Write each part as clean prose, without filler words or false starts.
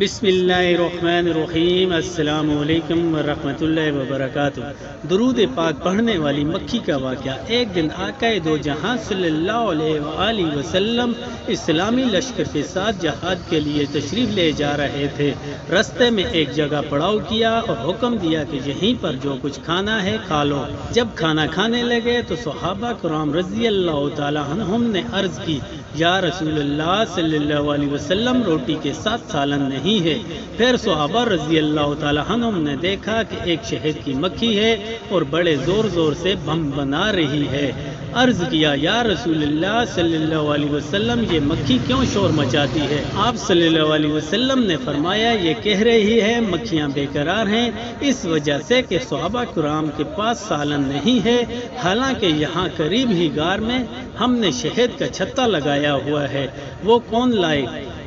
بسم اللہ الرحمن الرحیم۔ السلام علیکم ورحمۃ اللہ وبرکاتہ۔ درود پاک پڑھنے والی مکھی کا واقعہ۔ ایک دن آقا دو جہاں صلی اللہ علیہ وآلہ وسلم اسلامی لشکر کے ساتھ جہاد کے لیے تشریف لے جا رہے تھے۔ رستے میں ایک جگہ پڑاؤ کیا اور حکم دیا کہ یہیں پر جو کچھ کھانا ہے کھا لو۔ جب کھانا کھانے لگے تو صحابہ کرام رضی اللہ تعالی عنہم نے عرض کی، یا رسول اللہ صلی اللہ علیہ وسلم، روٹی کے ساتھ سالن نہیں ہے۔ پھر صحابہ رضی اللہ تعالی عنہم نے دیکھا کہ ایک شہد کی مکھی ہے اور بڑے زور زور سے بم بنا رہی ہے۔ عرض کیا، یا رسول اللہ صلی اللہ علیہ وسلم، یہ مکھی کیوں شور مچاتی ہے؟ آپ صلی اللہ علیہ وسلم نے فرمایا، یہ کہہ رہی ہے مکھیاں بے قرار ہیں اس وجہ سے کہ صحابہ کرام کے پاس سالن نہیں ہے، حالانکہ یہاں قریب ہی غار میں ہم نے شہد کا چھتا لگایا ہوا ہے، وہ کون لائے؟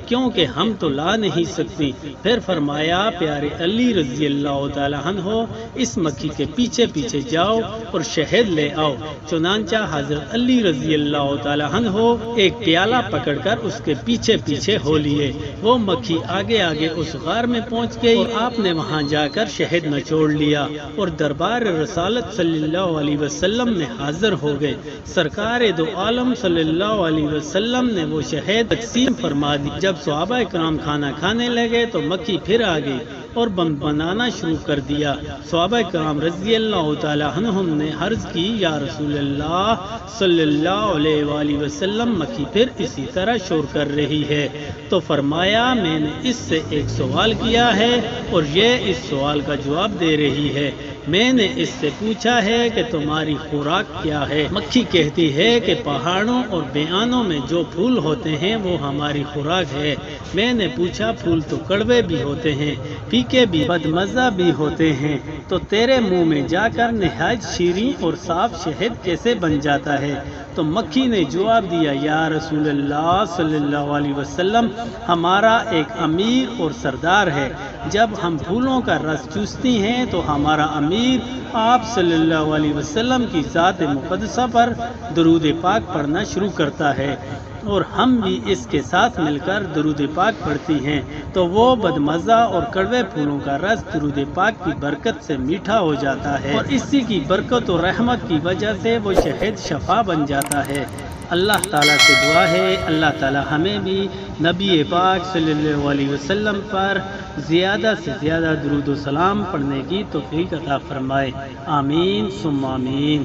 کیونکہ ہم تو لا نہیں سکتی۔ پھر فرمایا، پیارے علی رضی اللہ تعالی عنہ، اس مکھی کے پیچھے پیچھے جاؤ اور شہد لے آؤ۔ چنانچہ حضرت علی رضی اللہ تعالی عنہ ایک پیالہ پکڑ کر اس کے پیچھے پیچھے ہو لیے۔ وہ مکھی آگے آگے اس غار میں پہنچ گئی اور آپ نے وہاں جا کر شہد نچوڑ لیا اور دربار رسالت صلی اللہ علیہ وسلم میں حاضر ہو گئے۔ سرکار دو عالم صلی اللہ علیہ وسلم نے وہ شہد تقسیم فرما دی۔ جب صحابہ کرام کھانا کھانے لگے تو مکھی پھر آ گئی اور بم بنانا شروع کر دیا۔ صحابہ کرام رضی اللہ تعالی عنہم نے عرض کی، یا رسول اللہ صلی اللہ علیہ وآلہ وسلم، مکھی پھر اسی طرح شور کر رہی ہے۔ تو فرمایا، میں نے اس سے ایک سوال کیا ہے اور یہ اس سوال کا جواب دے رہی ہے۔ میں نے اس سے پوچھا ہے کہ تمہاری خوراک کیا ہے؟ مکھی کہتی ہے کہ پہاڑوں اور بیابانوں میں جو پھول ہوتے ہیں وہ ہماری خوراک ہے۔ میں نے پوچھا، پھول تو کڑوے بھی ہوتے ہیں، پھیکے بھی، بدمزہ بھی ہوتے ہیں، تو تیرے منہ میں جا کر نہایت شیریں اور صاف شہد کیسے بن جاتا ہے؟ تو مکھی نے جواب دیا، یا رسول اللہ صلی اللہ علیہ وسلم، ہمارا ایک امیر اور سردار ہے۔ جب ہم پھولوں کا رس چوستی ہیں تو ہمارا امیر آپ صلی اللہ علیہ وسلم کی ذات مقدسہ پر درود پاک پڑھنا شروع کرتا ہے اور ہم بھی اس کے ساتھ مل کر درود پاک پڑھتی ہیں، تو وہ بدمزہ اور کڑوے پھولوں کا رس درود پاک کی برکت سے میٹھا ہو جاتا ہے اور اسی کی برکت و رحمت کی وجہ سے وہ شہد شفا بن جاتا ہے۔ اللہ تعالیٰ سے دعا ہے، اللہ تعالیٰ ہمیں بھی نبی پاک صلی اللہ علیہ وسلم پر زیادہ سے زیادہ درود و سلام پڑھنے کی توفیق عطا فرمائے۔ آمین ثم آمین۔